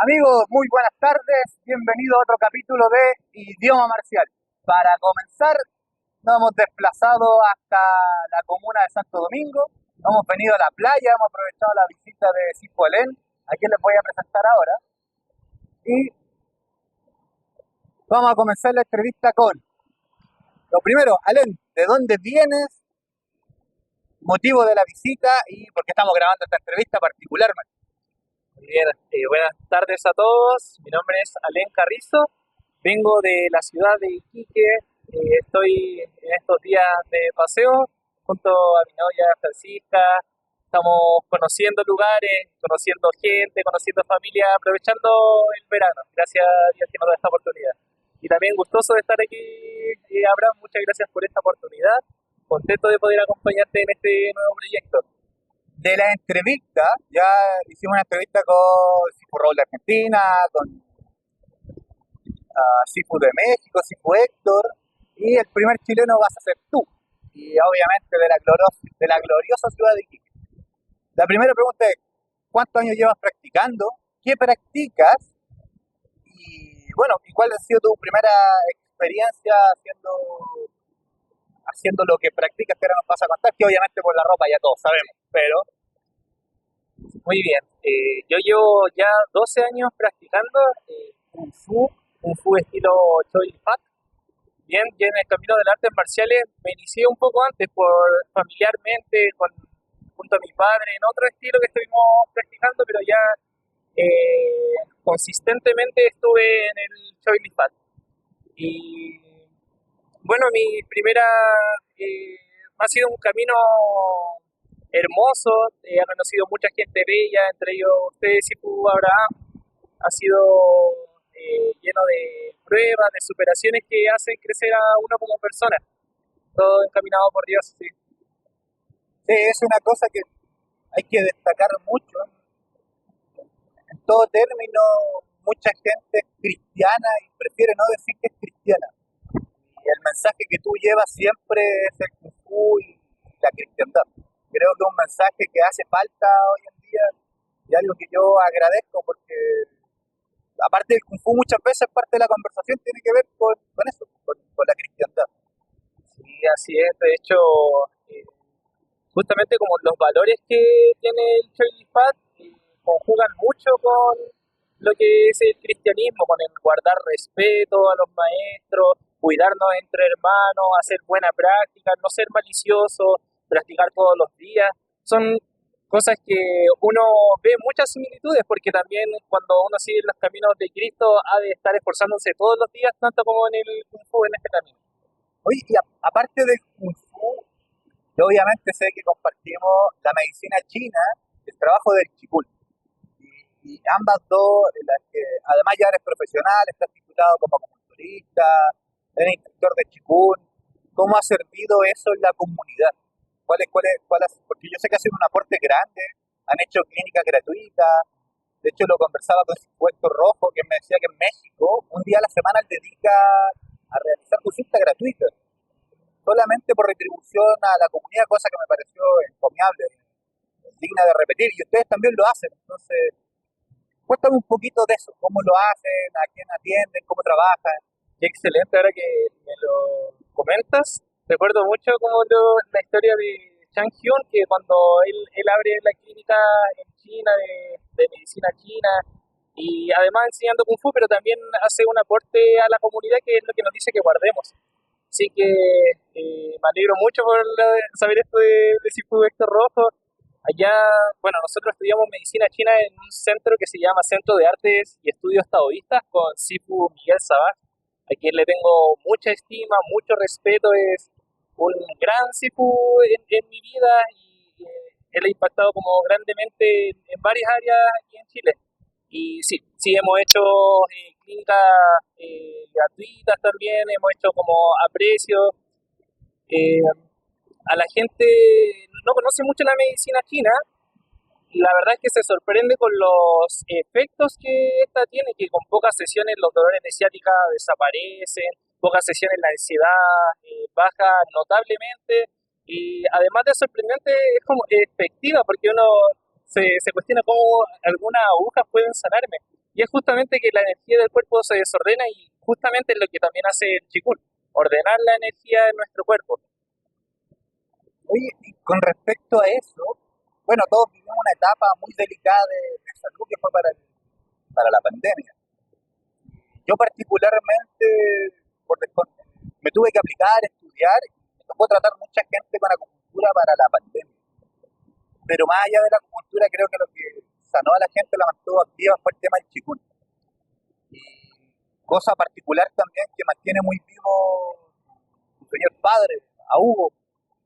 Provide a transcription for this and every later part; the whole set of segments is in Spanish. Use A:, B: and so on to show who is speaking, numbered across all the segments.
A: Amigos, muy buenas tardes, bienvenido a otro capítulo de Idioma Marcial. Para comenzar, nos hemos desplazado hasta la comuna de Santo Domingo, hemos venido a la playa, hemos aprovechado la visita de Sifo Alén, a quien les voy a presentar ahora, y vamos a comenzar la entrevista con, lo primero, Alén, ¿de dónde vienes? Motivo de la visita y por qué estamos grabando esta entrevista particularmente.
B: Muy bien, buenas tardes a todos. Mi nombre es Alén Carrizo. Vengo de la ciudad de Iquique. Estoy en estos días de paseo junto a mi novia Francisca. Estamos conociendo lugares, conociendo gente, conociendo familia, aprovechando el verano. Gracias a Dios que nos da esta oportunidad. Y también gustoso de estar aquí, Abraham. Muchas gracias por esta oportunidad. Contento de poder acompañarte en este nuevo proyecto.
A: De la entrevista, ya hicimos una entrevista con Sifu Raúl de Argentina, con Sifu de México, Sifu Héctor, y el primer chileno vas a ser tú, y obviamente de la gloriosa ciudad de Iquique. La primera pregunta es, ¿cuántos años llevas practicando? ¿Qué practicas? Y bueno, ¿y cuál ha sido tu primera experiencia haciendo lo que practicas que ahora nos vas a contar? Que obviamente por la ropa ya todos sabemos, pero
B: Muy bien, yo llevo ya 12 años practicando Kung Fu estilo Choi Pak. Bien, ya en el camino de las artes marciales me inicié un poco antes familiarmente junto a mi padre en otro estilo que estuvimos practicando, pero ya consistentemente estuve en el Choi Pak. Y bueno, mi primera ha sido un camino hermoso, he conocido mucha gente bella, entre ellos ustedes y tú, Abraham. Ha sido lleno de pruebas, de superaciones que hacen crecer a uno como persona. Todo encaminado por Dios, sí.
A: sí, es una cosa que hay que destacar mucho. En todo término, mucha gente es cristiana y prefiere no decir que es cristiana. Y el mensaje que tú llevas siempre es el Kung Fu y la cristiandad. Creo que es un mensaje que hace falta hoy en día y algo que yo agradezco porque aparte del Kung Fu muchas veces parte de la conversación tiene que ver con eso, con la cristiandad.
B: Sí, así es. De hecho, eh, justamente como los valores que tiene el Choi Fat conjugan mucho con lo que es el cristianismo, con el guardar respeto a los maestros, cuidarnos entre hermanos, hacer buena práctica, no ser malicioso, practicar todos los días. Son cosas que uno ve muchas similitudes, porque también cuando uno sigue los caminos de Cristo ha de estar esforzándose todos los días, tanto como en el Kung Fu en este camino.
A: Oye, y aparte del Kung Fu, yo obviamente sé que compartimos la medicina china, el trabajo del Qigong. Y ambas dos, en las que además ya eres profesional, estás titulado como acupunturista, eres instructor de Qigong, ¿cómo ha servido eso en la comunidad? Porque yo sé que hacen un aporte grande, han hecho clínicas gratuitas, de hecho lo conversaba con Puerto Rojo, que me decía que en México, un día a la semana él dedica a realizar consultas gratuitas, solamente por retribución a la comunidad, cosa que me pareció encomiable, digna de repetir, y ustedes también lo hacen, entonces cuéntame un poquito de eso, cómo lo hacen, a quién atienden, cómo trabajan.
B: Qué excelente, ahora que me lo comentas. Recuerdo mucho la historia de Chang Hyun, que cuando él abre la clínica en China de medicina china y además enseñando Kung Fu, pero también hace un aporte a la comunidad que es lo que nos dice que guardemos. Así que me alegro mucho por saber esto de Sifu Héctor Rojo. Allá, bueno, nosotros estudiamos medicina china en un centro que se llama Centro de Artes y Estudios Taoístas con Sifu Miguel Sabaj, a quien le tengo mucha estima, mucho respeto. Es un gran Sifu en mi vida y él ha impactado como grandemente en varias áreas aquí en Chile. Y sí, sí hemos hecho clínicas gratuitas también, hemos hecho como aprecio. Eh, a la gente no conoce mucho la medicina china, la verdad es que se sorprende con los efectos que esta tiene, que con pocas sesiones los dolores de ciática desaparecen, pocas sesiones la ansiedad baja notablemente y además de sorprendente es como efectiva porque uno se cuestiona cómo algunas agujas pueden sanarme. Y es justamente que la energía del cuerpo se desordena y justamente es lo que también hace el Qigong, ordenar la energía de nuestro cuerpo.
A: Oye, y con respecto a eso, bueno, todos vivimos una etapa muy delicada de salud que fue para la pandemia. Yo particularmente me tuve que aplicar, estudiar, y me tocó tratar mucha gente con acupuntura para la pandemia. Pero más allá de la acupuntura, creo que lo que sanó a la gente, la mantuvo activa, fue el tema del Qigong. Y cosa particular también que mantiene muy vivo su señor padre, a Hugo.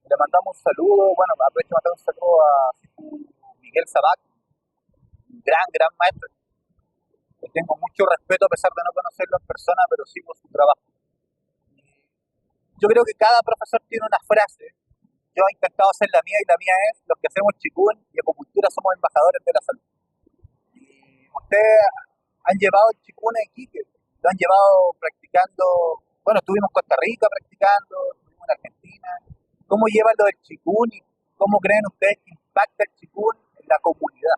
A: Le mandamos un saludo, bueno, aprovecho de mandar un saludo a Miguel Sabac, un gran maestro. Le tengo mucho respeto a pesar de no conocerlo en persona, pero sí por su trabajo. Yo creo que cada profesor tiene una frase. Yo he intentado hacer la mía y la mía es: los que hacemos Qigong y acupuntura somos embajadores de la salud. Y ustedes han llevado el Qigong a Iquique, lo han llevado practicando, bueno, estuvimos en Costa Rica practicando, estuvimos en Argentina. ¿Cómo llevan lo del Qigong y cómo creen ustedes que impacta el Qigong en la comunidad?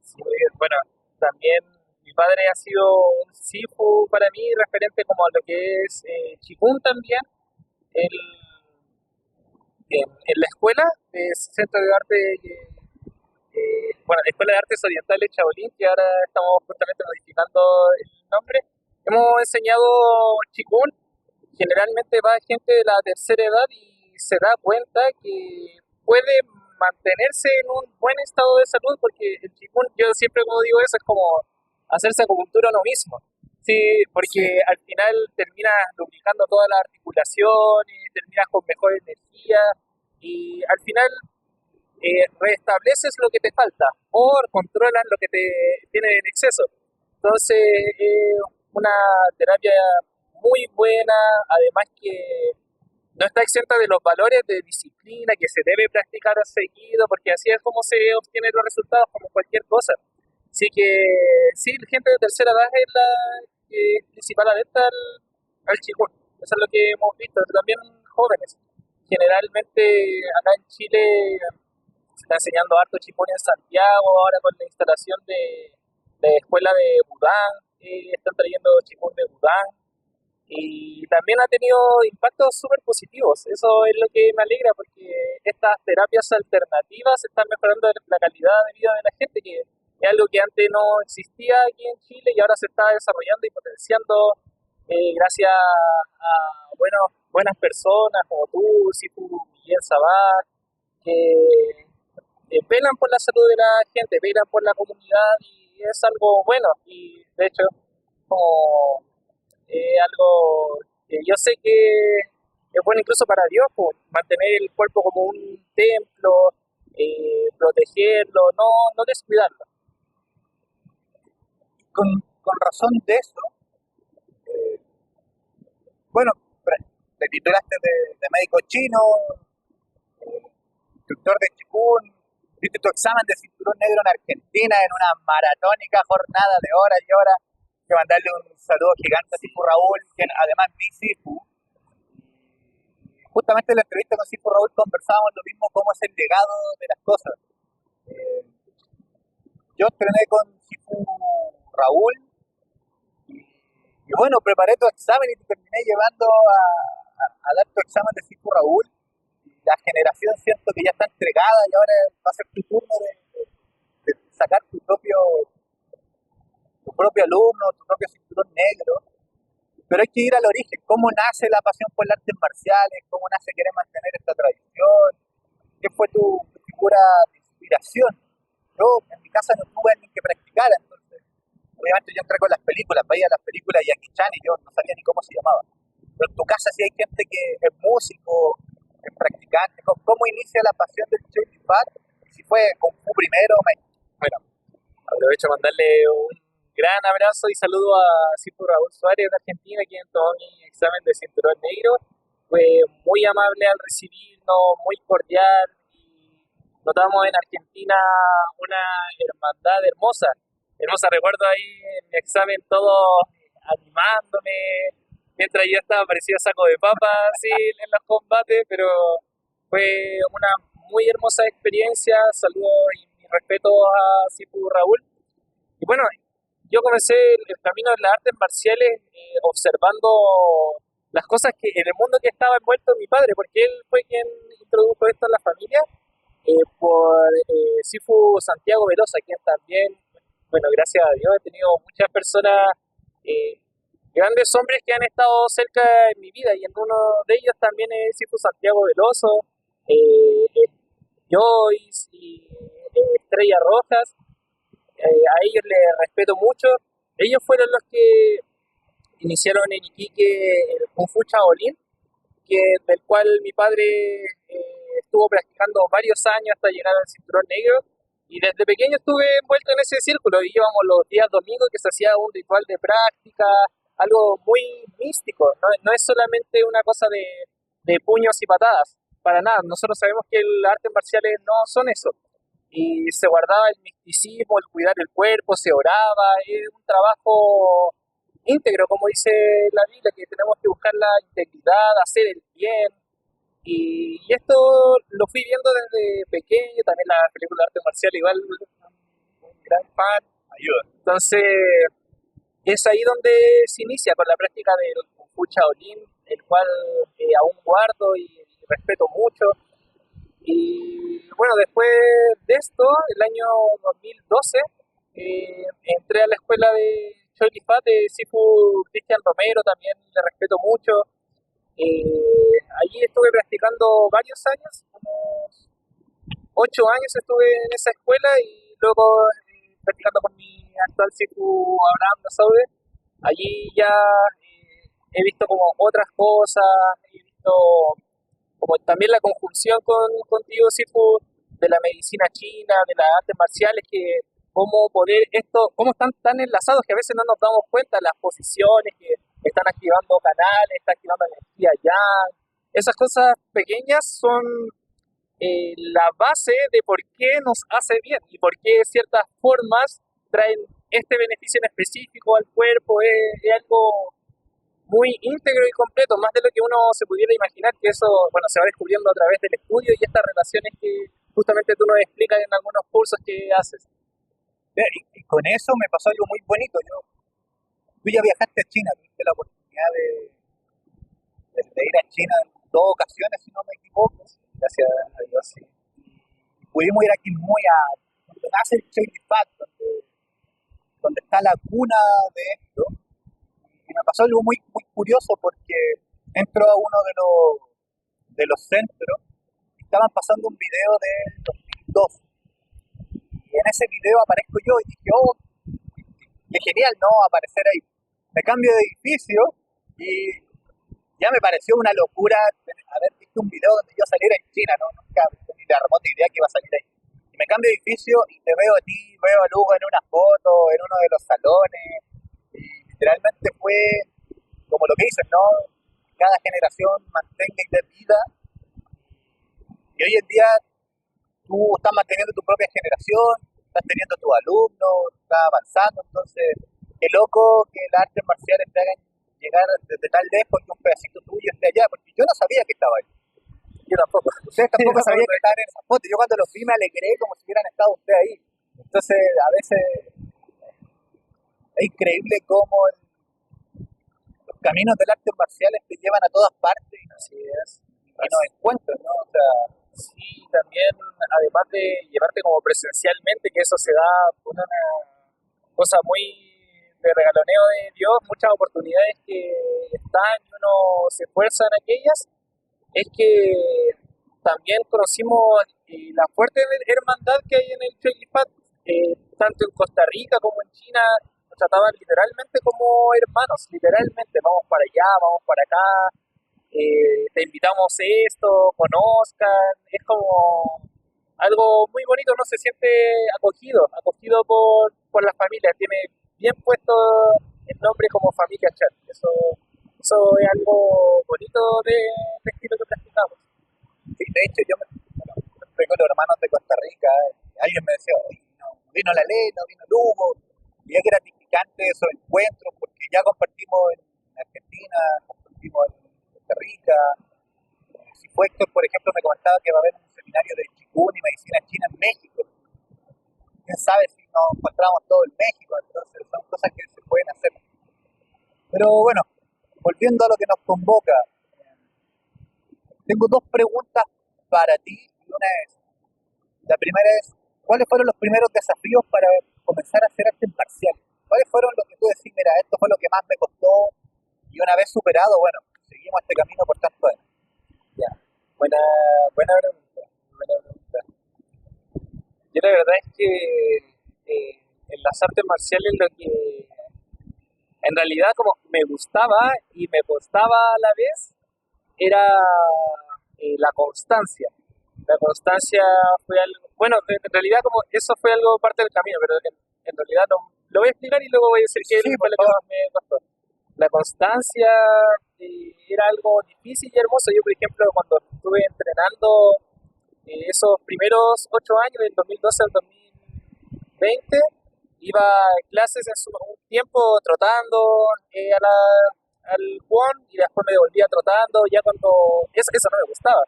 B: Sí, bueno, también mi padre ha sido un sifu para mí, referente como a lo que es Qigong también. Él, en la escuela de Centro de Arte, bueno, Escuela de Artes Orientales Shaolin, que ahora estamos justamente modificando el nombre, hemos enseñado Qigong. Generalmente va gente de la tercera edad y se da cuenta que puede mantenerse en un buen estado de salud, porque el Qigong, yo siempre como digo eso, es como hacerse acupuntura uno mismo. Sí,
A: Sí,
B: porque al final terminas lubricando todas las articulaciones, terminas con mejor energía y al final restableces lo que te falta o controlas lo que te tiene en exceso. Entonces, una terapia muy buena, además que no está exenta de los valores de disciplina que se debe practicar seguido, porque así es como se obtienen los resultados, como cualquier cosa. Así que sí, la gente de tercera edad es la principal adepta al Qigong. Eso es lo que hemos visto, también jóvenes. Generalmente acá en Chile se está enseñando harto Qigong en Santiago, ahora con la instalación de escuela de Budán, están trayendo Qigong de Budán, y también ha tenido impactos súper positivos. Eso es lo que me alegra, porque estas terapias alternativas están mejorando la calidad de vida de la gente, que es algo que antes no existía aquí en Chile y ahora se está desarrollando y potenciando gracias a buenas personas como tú, Sifu Miguel Sabat, que velan por la salud de la gente, velan por la comunidad y es algo bueno. Y de hecho, como algo que yo sé que es bueno incluso para Dios, pues, mantener el cuerpo como un templo, protegerlo, no descuidarlo.
A: con razón de eso, eh, bueno, te titulaste de médico chino, instructor de Qigong, hiciste tu examen de cinturón negro en Argentina en una maratónica jornada de horas y horas. Que mandarle un saludo gigante a Sifu Raúl, quien además mi Sifu. Justamente en la entrevista con Sifu Raúl conversábamos lo mismo, cómo es el legado de las cosas. Eh, yo entrené con Sifu Raúl y bueno, preparé tu examen y te terminé llevando a dar tu examen de Sifu Raúl. La generación siento que ya está entregada y ahora va a ser tu turno de sacar tu propio alumno, tu propio cinturón negro. Pero hay que ir al origen, cómo nace la pasión por las artes marciales, cómo nace querer mantener esta tradición, qué fue tu figura de inspiración. Yo en mi casa no tuve alguien que practicara, entonces obviamente yo entré con las películas, veía las películas de Jackie Chan y yo no sabía ni cómo se llamaba. Pero en tu casa sí hay gente que es músico, es practicante. ¿Cómo inicia la pasión del Chili Fat? Si fue Kung Fu primero,
B: Bueno, aprovecho para mandarle un gran abrazo y saludo a Sifu Raúl Suárez de Argentina, quien tomó mi examen de cinturón negro. Fue muy amable al recibirnos, muy cordial y notamos en Argentina una hermandad hermosa. Hermosa, recuerdo ahí en mi examen todos animándome, mientras yo estaba parecido saco de papas así en los combates, pero fue una muy hermosa experiencia. Saludos y mi respeto a Sifu Raúl. Y bueno, yo comencé el camino de las artes marciales observando las cosas que en el mundo que estaba envuelto mi padre, porque él fue quien introdujo esto en la familia, por Sifu Santiago Velosa, quien también, bueno, gracias a Dios he tenido muchas personas, eh, grandes hombres que han estado cerca en mi vida, y en uno de ellos también es Sifu Santiago Veloso, Joyce y Estrella Rojas. A ellos les respeto mucho. Ellos fueron los que iniciaron en Iquique el Kung Fu Shaolin, del cual mi padre estuvo practicando varios años hasta llegar al cinturón negro. Y desde pequeño estuve envuelto en ese círculo y íbamos los días domingos que se hacía un ritual de práctica, algo muy místico. No es solamente una cosa de puños y patadas, para nada. Nosotros sabemos que las artes marciales no son eso. Y se guardaba el misticismo, el cuidar el cuerpo, se oraba, es un trabajo íntegro, como dice la Biblia, que tenemos que buscar la integridad, hacer el bien. Y esto lo fui viendo desde pequeño, también la película de arte marcial, igual un gran fan.
A: Ayuda.
B: Entonces, es ahí donde se inicia con la práctica del Kung Fu Shaolin, el cual aún guardo y respeto mucho. Y bueno, después de esto, el año 2012, entré a la escuela de Choi Li Fat de Sifu Cristian Romero, también le respeto mucho. Allí estuve practicando varios años, unos 8 años estuve en esa escuela, y luego practicando con mi actual Sifu Abraham Nasaude. Allí ya he visto como otras cosas, he visto como también la conjunción contigo, Sifu, de la medicina china, de las artes marciales, que cómo poder esto, cómo están tan enlazados que a veces no nos damos cuenta, las posiciones que están activando canales, están activando energía ya. Esas cosas pequeñas son la base de por qué nos hace bien y por qué ciertas formas traen este beneficio en específico al cuerpo. Es algo muy íntegro y completo, más de lo que uno se pudiera imaginar, que eso, bueno, se va descubriendo a través del estudio y estas relaciones que justamente tú nos explicas en algunos cursos que haces.
A: Y con eso me pasó algo muy bonito. Tú ya viajaste a China, tuviste la oportunidad de ir a China en 2 ocasiones, si no me equivoco, gracias a Dios, sí. Y pudimos ir aquí muy a donde nace el Choi Fat, donde está la cuna de esto. Y me pasó algo muy, muy curioso porque entro a uno de los centros y estaban pasando un video de 2002. Y en ese video aparezco yo y dije, oh, qué genial, ¿no? Aparecer ahí. Me cambio de edificio y ya me pareció una locura haber visto un video donde yo saliera en China, ¿no? Nunca ni la remota idea que iba a salir ahí. Y me cambio de edificio y te veo a ti, veo a Lugo en una foto, en uno de los salones. Y literalmente fue como lo que dicen, ¿no? Cada generación mantenga y dé vida. Y hoy en día tú estás manteniendo tu propia generación, estás teniendo tus alumnos, estás avanzando. Entonces, qué loco que las artes marciales te hagan llegar desde tan lejos que un pedacito tuyo esté allá, porque yo no sabía que estaba ahí.
B: Yo tampoco.
A: Ustedes tampoco sabían que estaban en esa foto. Yo cuando los vi me alegré como si hubieran estado ustedes ahí. Entonces, a veces es increíble cómo los caminos del arte marciales te llevan a todas partes
B: Así es.
A: y nos encuentran, ¿no? O sea,
B: Sí, también, además de llevarte como presencialmente, que eso se da por una cosa muy de regaloneo de Dios, muchas oportunidades que están y uno se esfuerza en aquellas, es que también conocimos la fuerte hermandad que hay en el Chelifat, tanto en Costa Rica como en China. Nos trataban literalmente como hermanos, literalmente, vamos para allá, vamos para acá, te invitamos esto, conozcan, es como algo muy bonito, uno se siente acogido por la familia, tiene bien puesto el nombre como familia Chat, eso es algo bonito del estilo que practicamos.
A: sí, de hecho, bueno, estoy con los hermanos de Costa Rica. Alguien me decía, "Oye, no, vino la ley, no vino Lugo". Y es gratificante esos encuentros porque ya compartimos en Argentina, compartimos en Costa Rica. Si fue Héctor, por ejemplo, me comentaba que va a haber un seminario de Qigong y medicina china en México. quién sabe si nos encontramos todo en México, entonces son cosas que se pueden hacer. Pero bueno, volviendo a lo que nos convoca, tengo dos preguntas para ti. La primera es, ¿cuáles fueron los primeros desafíos para comenzar a hacer artes marciales? ¿Cuáles fueron los que tú decís, mira, esto fue lo que más me costó y una vez superado, bueno, seguimos este camino por tanto años?
B: Ya, buena, buena pregunta, buena pregunta. Yo la verdad es que en las artes marciales lo que en realidad como me gustaba y me costaba a la vez era la constancia. La constancia fue algo, bueno, en realidad como eso fue algo parte del camino, pero en realidad no, lo voy a explicar y luego voy a decir que
A: Sí,
B: fue
A: por
B: lo que
A: favor.
B: más me costó. La constancia era algo difícil y hermoso. Yo, por ejemplo, cuando estuve entrenando esos primeros 8 años, del 2012 al 2020, iba a clases en un tiempo trotando al Juan y después me devolvía trotando, ya cuando eso no me gustaba.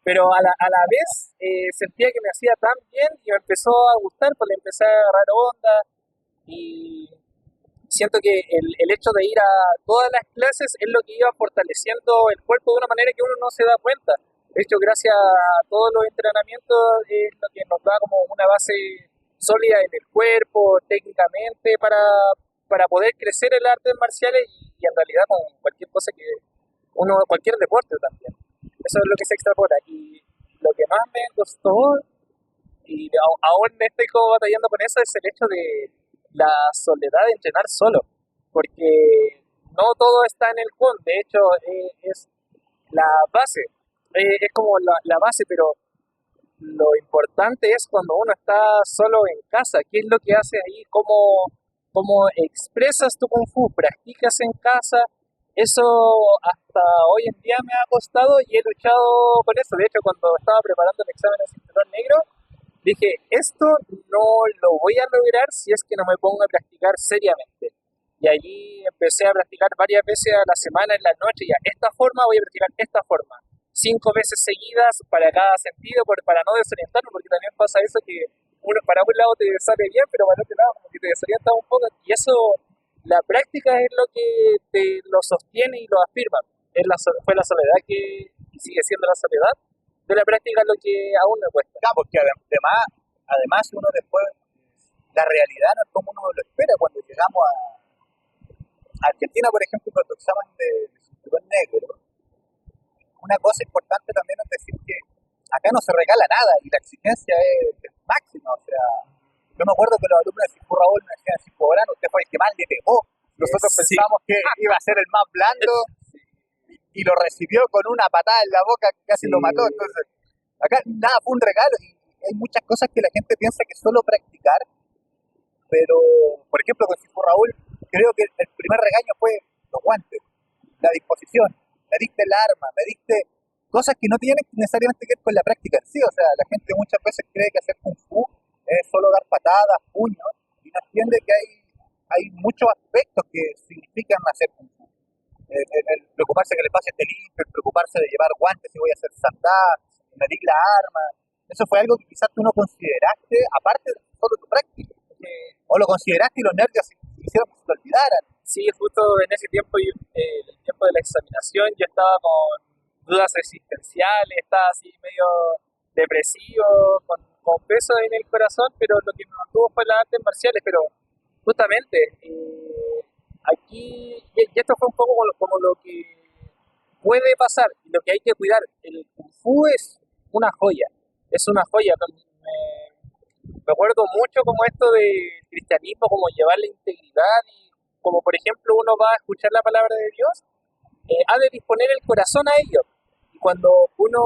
B: Pero a la vez sentía que me hacía tan bien y me empezó a gustar, pues le empecé a agarrar onda y siento que el hecho de ir a todas las clases es lo que iba fortaleciendo el cuerpo de una manera que uno no se da cuenta. De hecho, gracias a todos los entrenamientos es lo que nos da como una base sólida en el cuerpo, técnicamente, para poder crecer en las artes marciales y en realidad con cualquier cosa que cualquier deporte también. Eso es lo que se extrapola. Y lo que más me costó, y aún estoy como batallando con eso, es el hecho de la soledad de entrenar solo. Porque no todo está en el juego, de hecho es la base, es como la base, pero lo importante es cuando uno está solo en casa, qué es lo que haces ahí, cómo expresas tu kung fu, practicas en casa. Eso hasta hoy en día me ha costado y he luchado con eso. De hecho, cuando estaba preparando el examen de cinturón negro, dije, esto no lo voy a lograr si es que no me pongo a practicar seriamente. Y allí empecé a practicar varias veces a la semana en la noche, ya esta forma voy a practicar esta forma. 5 veces seguidas para cada sentido, para no desorientarme, porque también pasa eso que uno para un lado te sale bien, pero para el otro lado como que te desorienta un poco. Y eso, la práctica es lo que te lo sostiene y lo afirma. Fue la soledad y sigue siendo la soledad de la práctica lo que aún me cuesta.
A: Claro, porque además uno después, la realidad no es como uno lo espera cuando llegamos a Argentina, por ejemplo, cuando examen de cinturón negro. Una cosa importante también es decir que acá no se regala nada y la exigencia es máxima. O sea, yo me acuerdo que los alumnos de Cipu Raúl me decían, Cipu Verano, usted fue el que más le pegó. Nosotros
B: Sí.
A: pensamos que iba a ser el más blando y lo recibió con una patada en la boca que casi lo mató. Entonces, acá nada, fue un regalo y hay muchas cosas que la gente piensa que solo practicar, pero, por ejemplo, con Cipu Raúl, creo que el primer regaño fue los guantes, la disposición. Me diste el arma, me diste cosas que no tienen necesariamente que ver con la práctica en sí. O sea, la gente muchas veces cree que hacer kung fu es solo dar patadas, puños, y no entiende que hay muchos aspectos que significan hacer kung fu. El preocuparse que el pase esté limpio, el preocuparse de llevar guantes si voy a hacer sandá, medir la arma. Eso fue algo que quizás tú no consideraste, aparte de solo tu práctica. O lo consideraste y los nervios hicieron que se te olvidaran.
B: Sí, justo en ese tiempo, el tiempo de la examinación, yo estaba con dudas existenciales, estaba así medio depresivo, con peso en el corazón, pero lo que me mantuvo fue las artes marciales. Pero justamente aquí, y esto fue un poco como lo que puede pasar y lo que hay que cuidar. El Kung Fu es una joya, es una joya. Me acuerdo mucho como esto del cristianismo, como llevar la integridad y como por ejemplo uno va a escuchar la palabra de Dios, ha de disponer el corazón a ello. Y cuando uno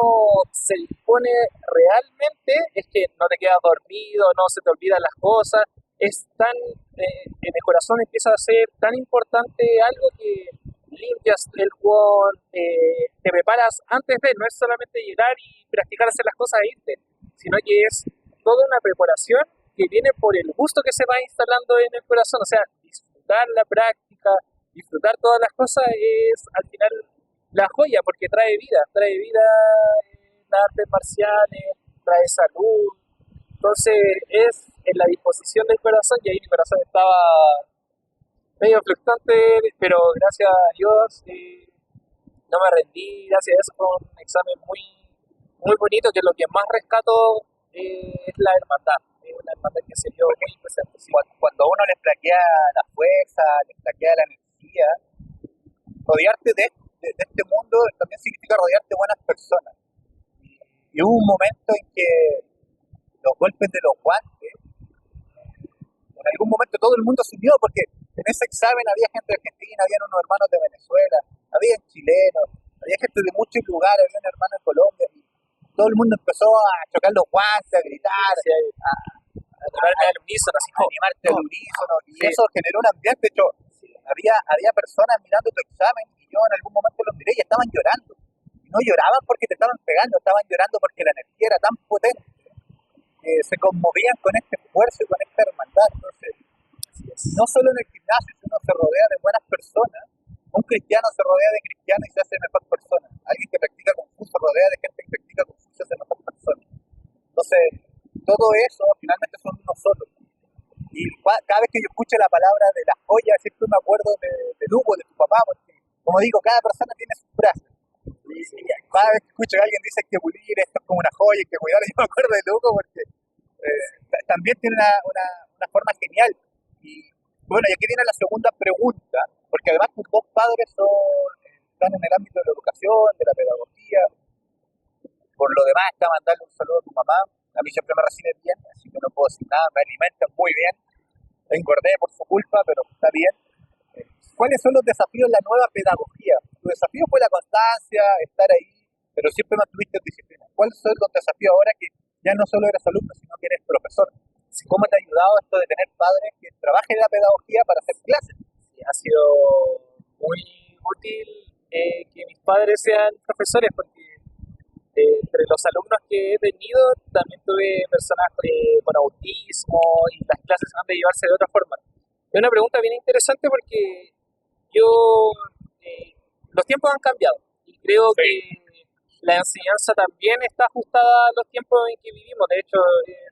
B: se dispone realmente, es que no te quedas dormido, no se te olvidan las cosas, en el corazón empieza a ser tan importante algo que limpias el cual te preparas antes de, no es solamente llegar y practicar hacer las cosas e irte, sino que es toda una preparación que viene por el gusto que se va instalando en el corazón. O sea, disfrutar la práctica, disfrutar todas las cosas es al final la joya, porque trae vida las artes marciales, trae salud, Entonces es en la disposición del corazón y ahí mi corazón estaba medio fluctuante, pero gracias a Dios no me rendí, gracias a eso fue un examen muy, muy bonito, que lo que más rescato es la hermandad, es una hermandad que se dio muy presente. Sí.
A: Cuando a uno le flaquea la fuerza, le flaquea la energía, rodearte de este mundo también significa rodearte de buenas personas. Y hubo un momento en que los golpes de los guantes, en algún momento todo el mundo se unió, porque en ese examen había gente de Argentina, había unos hermanos de Venezuela, había chilenos, había gente de muchos lugares, había un hermano de Colombia, y todo el mundo empezó a chocar los guantes, a gritar,
B: Sí, a tocarme al unísono, así
A: a animarte al unísono, y eso generó un ambiente. De hecho, había personas mirando tu examen, y yo en algún momento los miré y estaban llorando. Y no lloraban porque te estaban pegando, estaban llorando porque la energía era tan potente que se conmovían con este esfuerzo y con esta hermandad. Entonces, no solo en el gimnasio, si uno se rodea de buenas personas, un cristiano se rodea de cristianos y se hace mejor persona. Alguien que practica Kung Fu se rodea de gente que practica Kung Fu y se hace mejor persona. Entonces, todo eso finalmente son uno solo. Y cada vez que yo escucho la palabra de la joya, siempre me acuerdo de Hugo, de tu papá, porque, como digo, cada persona tiene su frase. Y cada vez que escucho que alguien dice que pulir esto es como una joya, que cuidarlo, yo me acuerdo de Hugo porque también tiene una forma genial. Y bueno, y aquí viene la segunda pregunta, porque además tus dos padres están en el ámbito de la educación, de la pedagogía. Por lo demás, está mandarle un saludo a tu mamá. A mí siempre me recibe bien, así que no puedo decir nada, me alimentan muy bien. Engordé por su culpa, pero está bien. ¿Cuáles son los desafíos en la nueva pedagogía? Tu desafío fue la constancia, estar ahí, pero siempre mantuviste disciplina. ¿Cuáles son los desafíos ahora que ya no solo eres alumno, sino que eres profesor? ¿Cómo te ha ayudado esto de tener padres que trabajen en la pedagogía para hacer clases?
B: Sí, ha sido muy útil que mis padres sean profesores, porque entre los alumnos que he tenido también tuve personas con autismo y las clases han de llevarse de otra forma. Es una pregunta bien interesante porque los tiempos han cambiado y creo que la enseñanza también está ajustada a los tiempos en que vivimos. De hecho,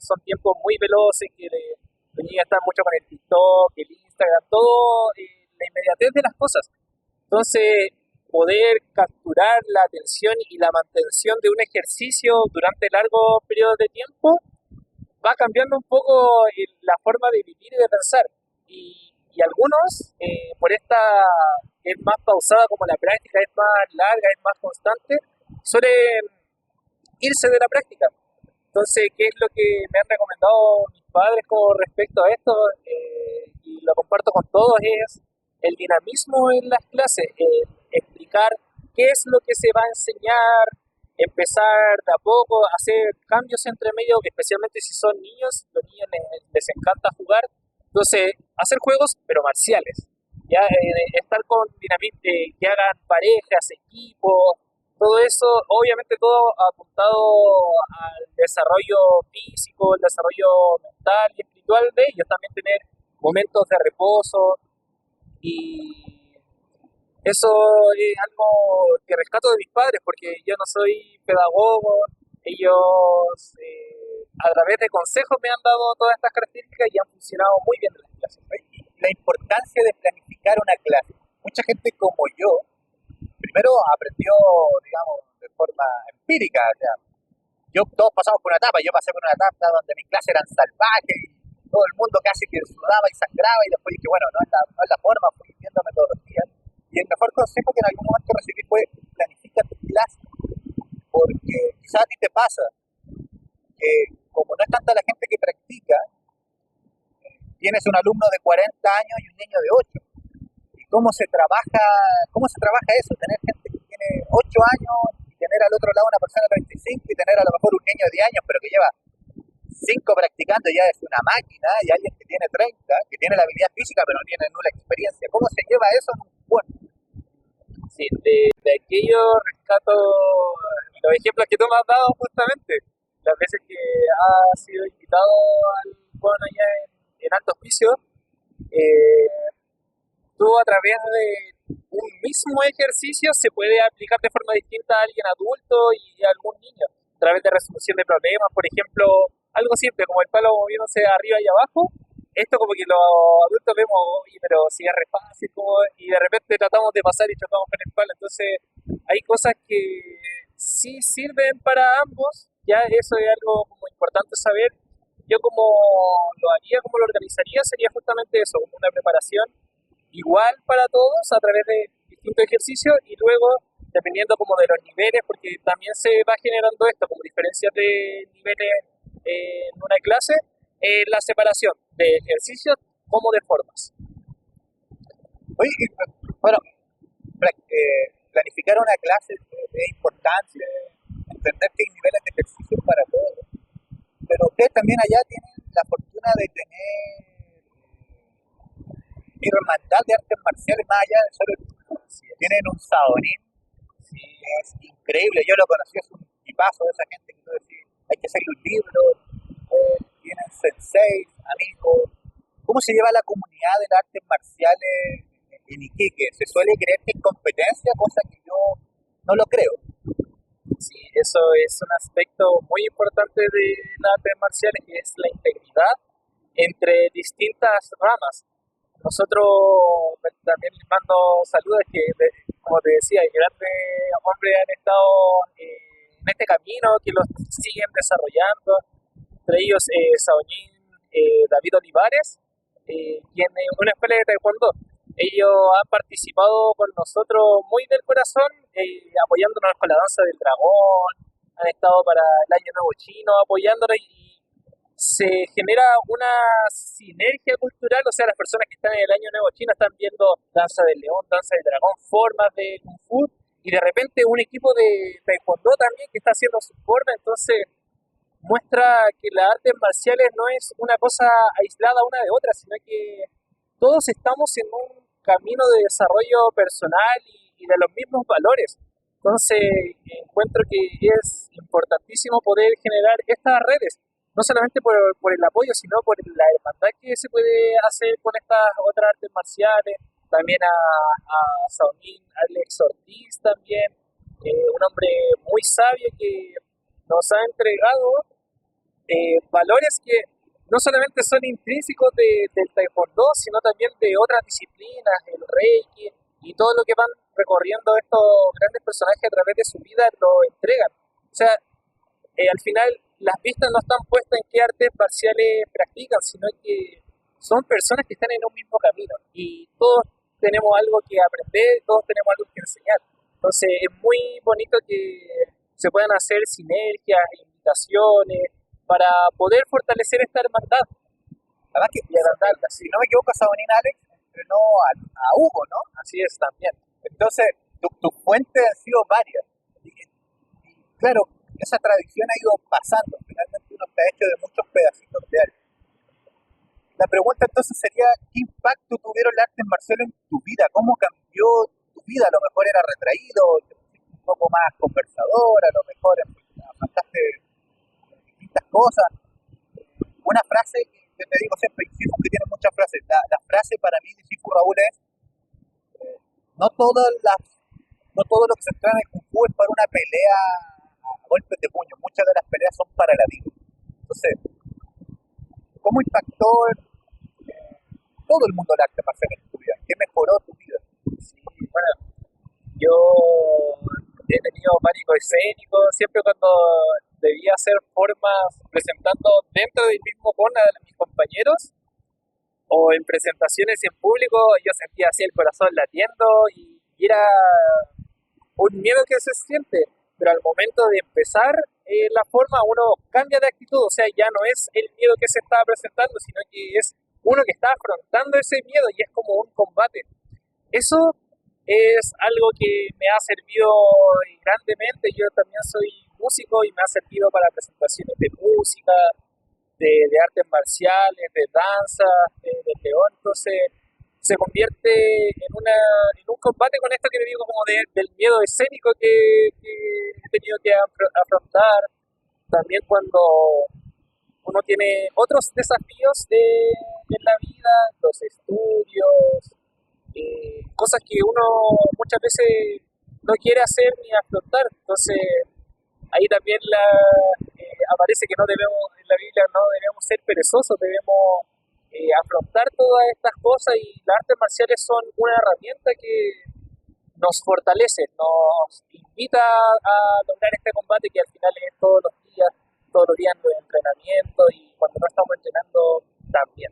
B: son tiempos muy veloces que los niños están mucho con el TikTok, el Instagram, todo la inmediatez de las cosas. Entonces, poder capturar la atención y la mantención de un ejercicio durante largos periodos de tiempo va cambiando un poco la forma de vivir y de pensar. Y algunos, por esta es más pausada como la práctica, es más larga, es más constante, suelen irse de la práctica. Entonces, ¿qué es lo que me han recomendado mis padres con respecto a esto? Y lo comparto con todos, es el dinamismo en las clases, explicar qué es lo que se va a enseñar, empezar de a poco, hacer cambios entre medio, especialmente si son niños, los niños les encanta jugar. Entonces, hacer juegos, pero marciales. Ya estar con dinamismo, que hagan parejas, equipos, todo eso, obviamente todo apuntado al desarrollo físico, el desarrollo mental y espiritual de ellos, también tener momentos de reposo, y eso es algo que rescato de mis padres, porque yo no soy pedagogo, ellos a través de consejos me han dado todas estas características y han funcionado muy bien en las clases.
A: La importancia de planificar una clase. Mucha gente como yo, primero aprendió, digamos, de forma empírica. O sea, todos pasamos por una etapa, yo pasé por una etapa donde mis clases eran salvajes y todo el mundo casi que sudaba y sangraba, y después dije, bueno, no es la forma, fui viendo metodologías. Y el mejor consejo que en algún momento recibí fue planifica tu clase, porque quizás a ti te pasa que como no es tanta la gente que practica, tienes un alumno de 40 años y un niño de 8. ¿Y cómo se trabaja eso? Tener gente que tiene 8 años y tener al otro lado una persona de 35 y tener a lo mejor un niño de 10 años, pero que lleva 5 practicando, ya es una máquina, y alguien que tiene 30, que tiene la habilidad física pero no tiene nula experiencia. ¿Cómo se lleva eso en un juego?
B: Sí, de aquello rescato los ejemplos que tú me has dado justamente. Las veces que has sido invitado al juego allá en Alto Hospicio, tú a través de un mismo ejercicio se puede aplicar de forma distinta a alguien adulto y a algún niño. A través de resolución de problemas, por ejemplo, algo simple, como el palo moviéndose arriba y abajo. Esto como que los adultos vemos, oye, pero si es re fácil, como, y de repente tratamos de pasar y chocamos con el palo. Entonces, hay cosas que sí sirven para ambos, ya eso es algo como importante saber. Yo como lo haría, como lo organizaría, sería justamente eso, como una preparación igual para todos a través de distintos ejercicios y luego, dependiendo como de los niveles, porque también se va generando esto, como diferencias de niveles en una clase, la separación de ejercicios como de formas.
A: Oye, bueno, planificar una clase es importante, entender que hay niveles de ejercicio para todos, pero ustedes también allá tienen la fortuna de tener hermandad de artes marciales más allá de solo el fútbol. Tienen un sadonín, sí, es increíble, yo lo conocí, es un tipazo de esa gente que tú decís, hay que seguir un libro, tienen sensei, amigos. ¿Cómo se lleva la comunidad de las artes marciales en Iquique? Se suele creer que es competencia, cosa que yo no lo creo.
B: Sí, eso es un aspecto muy importante de las artes marciales, que es la integridad entre distintas ramas. Nosotros también les mando saludos que, como te decía, grandes hombres han estado en este camino, que los siguen desarrollando, entre ellos Saoñín David Olivares, y en una escuela de taekwondo. Ellos han participado con nosotros muy del corazón, apoyándonos con la danza del dragón, han estado para el Año Nuevo Chino apoyándonos y se genera una sinergia cultural, o sea, las personas que están en el Año Nuevo Chino están viendo danza del león, danza del dragón, formas de kung fu, y de repente un equipo de taekwondo también que está haciendo su forma, entonces muestra que las artes marciales no es una cosa aislada una de otra, sino que todos estamos en un camino de desarrollo personal y de los mismos valores. Entonces, encuentro que es importantísimo poder generar estas redes, no solamente por el apoyo, sino por la hermandad que se puede hacer con estas otras artes marciales, también a Saonín Alex Ortiz también, un hombre muy sabio que nos ha entregado valores que no solamente son intrínsecos del taekwondo, sino también de otras disciplinas, el reiki y todo lo que van recorriendo estos grandes personajes a través de su vida lo entregan. O sea, al final las vistas no están puestas en qué artes marciales practican, sino que son personas que están en un mismo camino y todos tenemos algo que aprender, todos tenemos algo que enseñar. Entonces es muy bonito que se puedan hacer sinergias, invitaciones, para poder fortalecer esta hermandad.
A: Además que, si no me equivoco, Sabonín Alex entrenó a Hugo, ¿no?
B: Así es, también.
A: Entonces, tus fuentes han sido varias. Y claro, esa tradición ha ido pasando. Finalmente uno está hecho de muchos pedacitos de algo. La pregunta entonces sería, ¿qué impacto tuvieron las artes marciales en tu vida? ¿Cómo cambió tu vida? A lo mejor era retraído, te pusiste un poco más conversador, a lo mejor afrontaste distintas cosas. Una frase que yo te digo siempre, Sifu, que tiene muchas frases. La frase para mí de Sifu Raúl es no todo lo que se entrena en Kung Fu es para una pelea a golpes de puño. Muchas de las peleas son para la vida. Entonces, ¿cómo impactó todo el mundo del arte marcial en tu vida? ¿Qué mejoró tu vida?
B: Sí, bueno, yo he tenido pánico escénico siempre cuando debía hacer formas presentando dentro del mismo con a mis compañeros o en presentaciones en público. Yo sentía así el corazón latiendo y era un miedo que se siente, pero al momento de empezar la forma uno cambia de actitud, o sea, ya no es el miedo que se estaba presentando, sino que es uno que está afrontando ese miedo y es como un combate. Eso es algo que me ha servido grandemente. Yo también soy músico y me ha servido para presentaciones de música, de artes marciales, de danza, de león. Entonces se convierte en un combate con esto que te digo, como del miedo escénico que he tenido que afrontar. También cuando uno tiene otros desafíos en la vida, los estudios, cosas que uno muchas veces no quiere hacer ni afrontar. Entonces ahí también aparece que no debemos, en la Biblia no debemos ser perezosos, debemos afrontar todas estas cosas, y las artes marciales son una herramienta que nos fortalece, nos invita a lograr este combate que al final es todos los días de entrenamiento, y cuando no estamos entrenando también.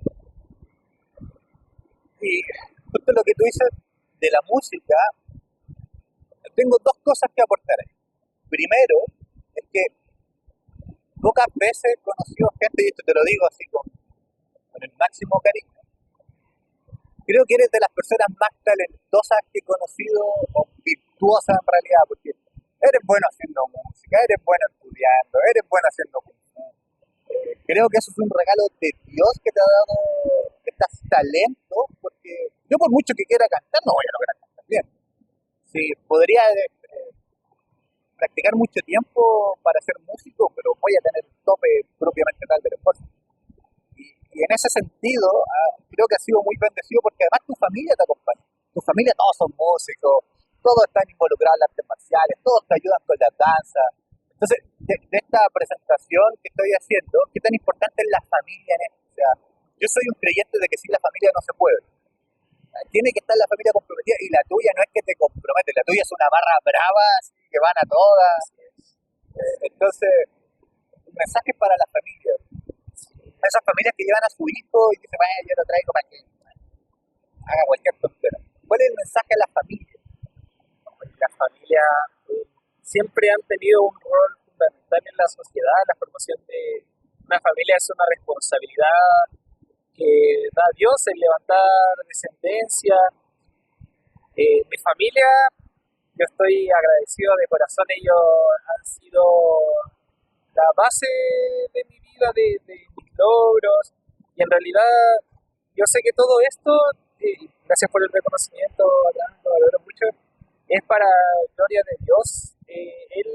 A: Y justo lo que tú dices de la música, tengo dos cosas que aportar ahí. Primero, es que pocas veces he conocido gente, y esto te lo digo así con el máximo cariño, creo que eres de las personas más talentosas que he conocido, o virtuosas en realidad, porque eres bueno haciendo música, eres bueno estudiando, eres bueno haciendo kung fu. Creo que eso es un regalo de Dios que te ha dado este talento, porque yo por mucho que quiera cantar, no voy a lograr cantar bien. Sí, podría practicar mucho tiempo para ser músico, pero voy a tener un tope propiamente tal del esfuerzo. Y en ese sentido, creo que has sido muy bendecido porque además tu familia te acompaña. Tu familia todos son músicos, todos están involucrados en las artes marciales, todos te ayudan con la danza. Entonces, de esta presentación que estoy haciendo, ¿qué tan importante es la familia en esto? O sea, yo soy un creyente de que sin la familia no se puede. Tiene que estar la familia comprometida, y la tuya no es que te compromete, la tuya es una barra brava, así que van a todas. Entonces, un mensaje para la familia. Esas familias que llevan a su hijo y dicen, vaya, yo lo traigo para que haga cualquier tontera. ¿Cuál es el mensaje a las familias?
B: Las familias siempre han tenido un rol fundamental en la sociedad. La formación de una familia es una responsabilidad que da Dios, el levantar descendencia. Mi familia, yo estoy agradecido de corazón, ellos han sido la base de mi vida, de mis logros, y en realidad yo sé que todo esto, gracias por el reconocimiento, lo valoro mucho, es para gloria de Dios. Él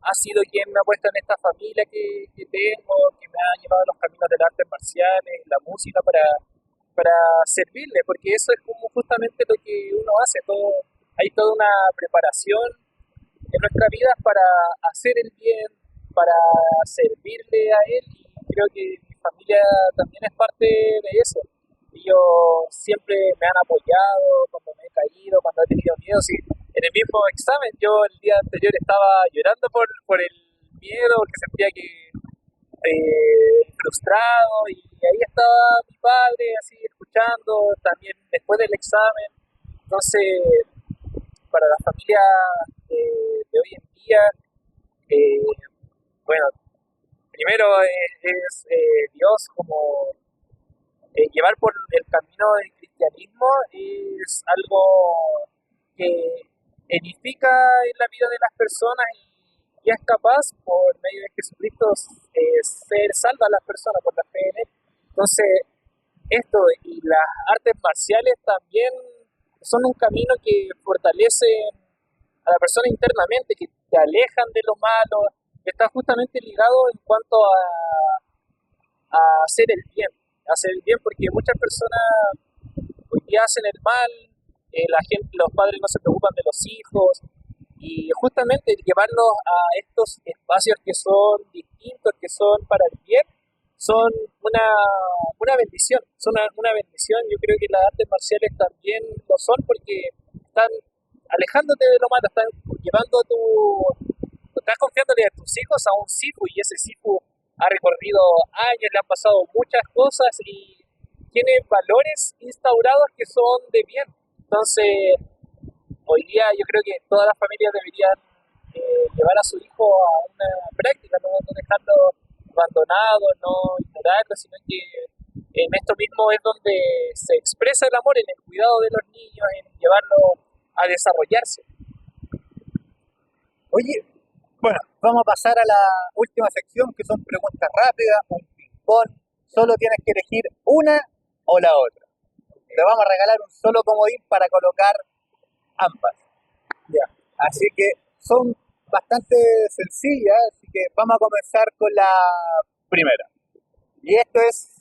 B: ha sido quien me ha puesto en esta familia que tengo, que me ha llevado a los caminos de las artes marciales, la música, para servirle, porque eso es como justamente lo que uno hace. Hay toda una preparación en nuestra vida para hacer el bien, para servirle a Él, y creo que mi familia también es parte de eso. Ellos siempre me han apoyado cuando me he caído, cuando he tenido miedo. Sí, en el mismo examen, yo el día anterior estaba llorando por el miedo, porque sentía que frustrado, y ahí estaba mi padre así escuchando también después del examen. Entonces, para la familia de hoy en día, bueno, primero es Dios, como llevar por el camino del cristianismo es algo que edifica en la vida de las personas, y es capaz, por medio de Jesucristo, ser salva a las personas por la fe en Él. Entonces, esto y las artes marciales también son un camino que fortalecen a la persona internamente, que te alejan de lo malo, que está justamente ligado en cuanto a hacer el bien. Hacer el bien, porque muchas personas hoy día hacen el mal, los padres no se preocupan de los hijos, y justamente llevarlos a estos espacios que son distintos, que son para el bien, son una bendición, son una bendición. Yo creo que las artes marciales también lo son, porque están alejándote de lo malo, están llevando estás confiándole a tus hijos a un Sifu, y ese Sifu ha recorrido años, le han pasado muchas cosas y tiene valores instaurados que son de bien. Entonces, hoy día yo creo que todas las familias deberían llevar a su hijo a una práctica, no dejarlo abandonado, no ignorarlo, sino que en esto mismo es donde se expresa el amor, en el cuidado de los niños, en llevarlo a desarrollarse.
A: Oye, bueno, vamos a pasar a la última sección, que son preguntas rápidas, un ping-pong. Solo tienes que elegir una o la otra. Te vamos a regalar un solo comodín para colocar ambas. Ya. Así que son bastante sencillas, así que vamos a comenzar con la primera. Y esto es,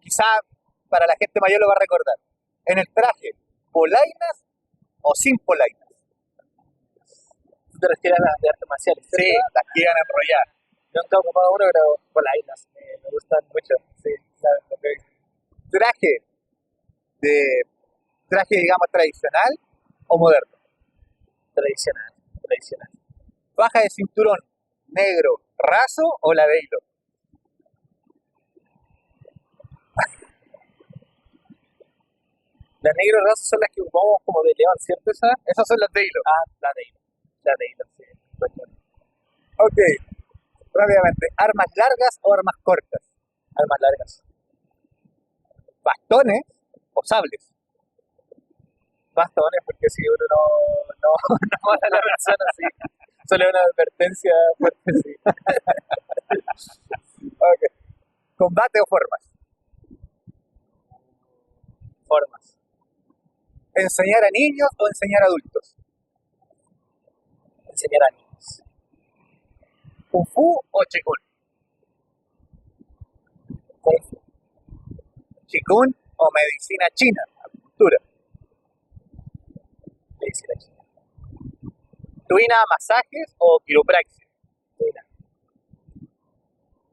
A: quizá para la gente mayor lo va a recordar. En el traje, ¿polainas o sin polainas?
B: ¿Tú te refieres a las de artes marciales?
A: Sí, las que iban a enrollar.
B: nunca he ocupado uno, pero polainas me gustan mucho. Sí, claro,
A: Traje de traje, digamos, tradicional o moderno.
B: tradicional, tradicional.
A: Faja de cinturón negro, raso o la de hilo.
B: Las negro raso son las que ocupamos como de león, ¿cierto? Esa.
A: Esos son los de hilo.
B: Ah, la de hilo. La de hilo, sí.
A: Ok, rápidamente. ¿Armas largas o armas cortas?
B: Armas largas.
A: ¿Bastones o sables?
B: Bastones, porque si uno no no mata a la persona, sí. Solo una advertencia fuerte, sí.
A: Ok. ¿Combate o formas?
B: Formas.
A: ¿Enseñar a niños o enseñar a adultos?
B: Enseñar a niños.
A: ¿Kung Fu o Qigong?
B: Kung Fu.
A: ¿Qigong o medicina china? Acupuntura.
B: Medicina china.
A: ¿Tuina, masajes o quiropraxia?
B: Tuina.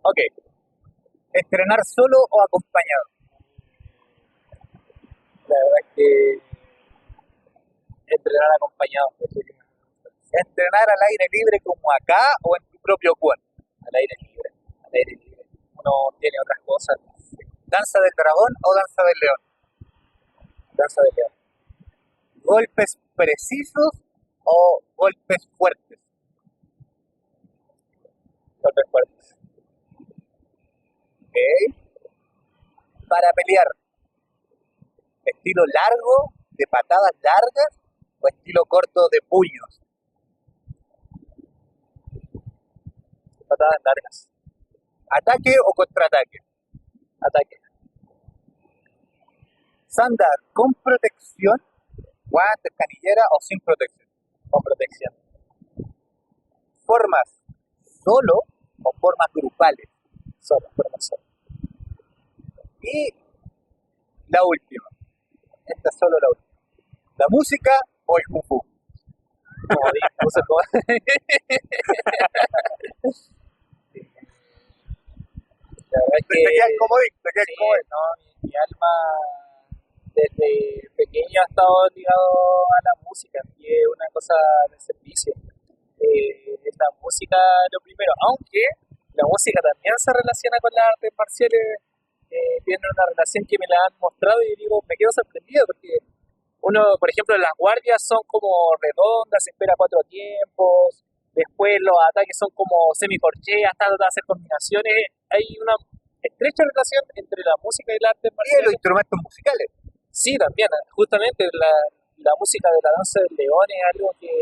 A: Ok. ¿Entrenar solo o acompañado?
B: La verdad es que entrenar acompañado.
A: ¿Entrenar al aire libre como acá o en tu propio cuerpo?
B: Al aire libre. Al aire libre. Uno tiene otras cosas.
A: ¿Danza del dragón o danza del león?
B: Danza de león.
A: ¿Golpes precisos o golpes fuertes?
B: Golpes fuertes.
A: Ok. Para pelear, ¿estilo largo, de patadas largas o estilo corto de puños?
B: Patadas largas.
A: ¿Ataque o contraataque?
B: Ataque.
A: ¿Sandal con protección, guantes, canillera o sin protección?
B: Con protección.
A: ¿Formas solo o formas grupales?
B: Solo, formas solo.
A: Y la última, esta es solo la última. ¿La música o el kung fu?
B: Como dijo, como... La verdad es que...
A: Te quedas comodín, te quedas
B: sí,
A: comodín.
B: no, mi alma desde pequeño ha estado ligado a la música y es una cosa de servicio. Es la música lo primero, aunque la música también se relaciona con las artes marciales, tiene una relación que me la han mostrado y digo, me quedo sorprendido porque uno, por ejemplo, las guardias son como redondas, se espera 4 tiempos, después los ataques son como semicorcheas, trata de hacer combinaciones, hay una estrecha relación entre la música y el arte
A: Y
B: marcial.
A: los instrumentos musicales.
B: Sí, también, justamente la música de la danza del león es algo que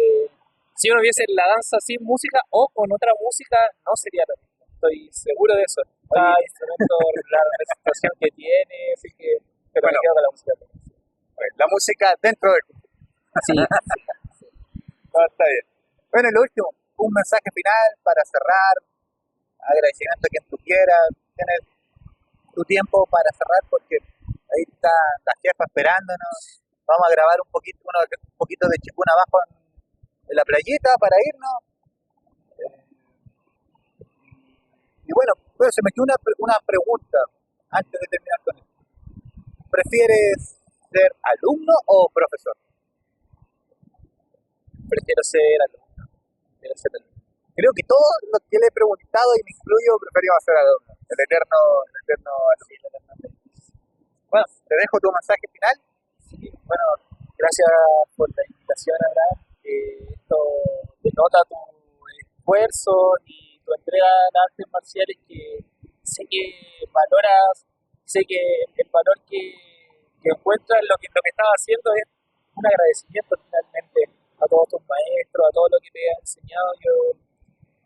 B: si uno viese la danza sin música o con otra música no sería lo mismo, estoy seguro de eso. Cada instrumento, la representación que tiene, así que pero
A: Bueno.
B: me quedo con la música.
A: La música dentro del kung fu.
B: Sí,
A: No, está bien. Bueno, y lo último, un mensaje final para cerrar, agradecimiento a quien tú quieras, tienes tu tiempo para cerrar porque ahí está la jefa esperándonos, vamos a grabar un poquito de Chipún abajo en la playita para irnos. Y bueno, se me quedó una pregunta antes de terminar con esto. ¿Prefieres ser alumno o profesor?
B: prefiero ser alumno. Prefiero ser alumno.
A: Creo que todos los que le he preguntado, y me incluyo, preferimos ser alumno. El eterno alumno. Bueno, te dejo tu mensaje final.
B: Sí, bueno, gracias por la invitación, Abraham. Esto denota tu esfuerzo y tu entrega a las artes marciales que sé que valoras, sé que el valor que encuentras en lo que estás haciendo es un agradecimiento finalmente a todos tus maestros, a todo lo que te han enseñado. Yo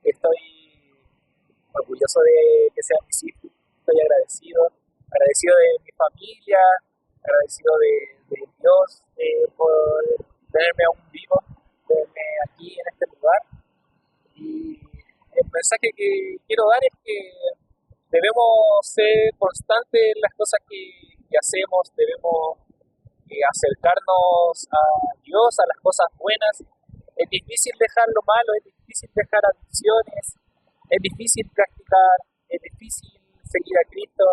B: estoy orgulloso de que seas mis hijos, estoy agradecido de mi familia, agradecido de Dios por tenerme aún vivo, tenerme aquí en este lugar. Y el mensaje que quiero dar es que debemos ser constantes en las cosas que hacemos, debemos acercarnos a Dios, a las cosas buenas. Es difícil dejar lo malo, es difícil dejar adicciones, es difícil practicar, es difícil seguir a Cristo,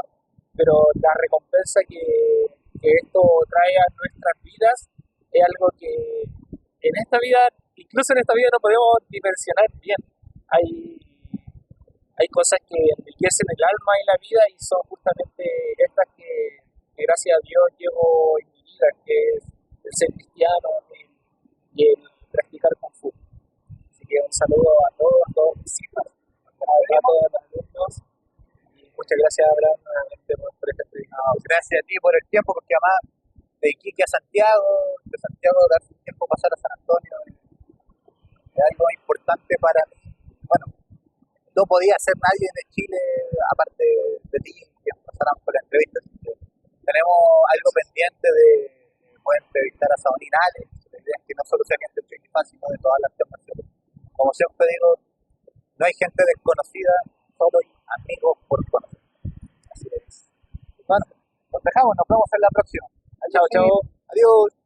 B: pero la recompensa que esto trae a nuestras vidas es algo que en esta vida, incluso en esta vida no podemos dimensionar bien. Hay, hay cosas que enriquecen el alma y la vida y son justamente estas que gracias a Dios llevo en mi vida, que es el ser cristiano y el practicar Kung Fu. Así que un saludo a todos mis hijos, a todos los alumnos y muchas gracias, Abraham, nuevamente por esta entrevista.
A: No, gracias a ti por el tiempo, porque además de Iquique a Santiago, de Santiago darse un tiempo pasar a San Antonio, es algo importante para mí. Bueno, no podía ser nadie de Chile, aparte de ti, que pasáramos por la entrevista. Así que tenemos algo pendiente de poder entrevistar a Saboninales. La idea es que no solo sea gente de Chile, sino de todas las naciones. Como siempre digo, no hay gente desconocida, solo hay amigos por conocer. Así es. Bueno, nos dejamos, nos vemos en la próxima.
B: Chao, chao.
A: Adiós.